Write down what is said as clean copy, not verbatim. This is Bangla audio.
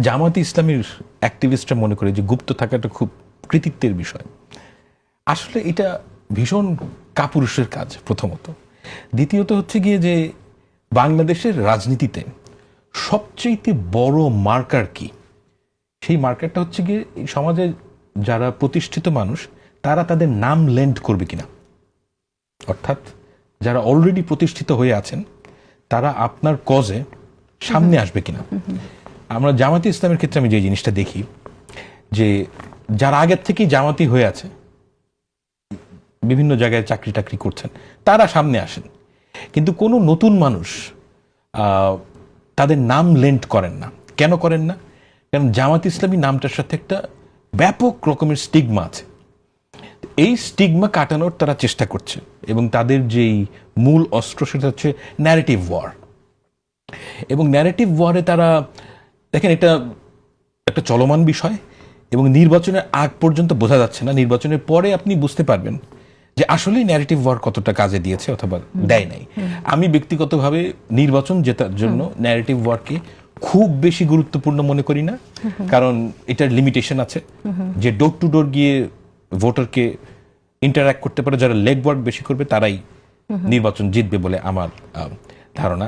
জামাতে ইসলামীর অ্যাক্টিভিস্টরা মনে করে যে গুপ্ত থাকাটা খুব কৃতিত্বের বিষয়। আসলে এটা ভীষণ কাপুরুষের কাজ প্রথমত। দ্বিতীয়ত হচ্ছে গিয়ে যে বাংলাদেশের রাজনীতিতে সবচেয়ে বড় মার্কার কি, সেই মার্কারটা হচ্ছে গিয়ে সমাজে যারা প্রতিষ্ঠিত মানুষ তারা তাদের নাম লেন্ড করবে কিনা, অর্থাৎ যারা অলরেডি প্রতিষ্ঠিত হয়ে আছেন তারা আপনার কজে সামনে আসবে কিনা। আমরা জামাতি ইসলামের ক্ষেত্রে আমি যে জিনিসটা দেখি যে যারা আগের থেকেই জামাতি হয়ে আছে, বিভিন্ন জায়গায় চাকরি টাকরি করছেন, তারা সামনে আসেন, কিন্তু কোনো নতুন মানুষ তাদের নাম লেন্ড করেন না। কেন করেন না? কারণ জামাত ইসলামী নামটার সাথে একটা ব্যাপক রকমের স্টিগমা আছে। এই স্টিগমা কাটানোর তারা চেষ্টা করছে এবং তাদের যেই মূল অস্ত্র সেটা হচ্ছে ন্যারেটিভ ওয়ার। এবং ন্যারেটিভ ওয়ারে তারা দেখেন এটা একটা চলমান বিষয় এবং নির্বাচনের আগ পর্যন্ত বোঝা যাচ্ছে না, নির্বাচনের পরে আপনি বুঝতে পারবেন যে আসলেই ন্যারেটিভ ওয়ার কতটা কাজে দিয়েছে অথবা দেয় নাই। আমি ব্যক্তিগতভাবে নির্বাচন জেতার জন্য ন্যারেটিভ ওয়ারকে খুব বেশি গুরুত্বপূর্ণ মনে করি না, কারণ এটার লিমিটেশন আছে। যে ডোর টু ডোর গিয়ে ভোটারকে ইন্টারঅ্যাক্ট করতে পারে, যারা লেগ ওয়ার্ক বেশি করবে তারাই নির্বাচন জিতবে বলে আমার ধারণা।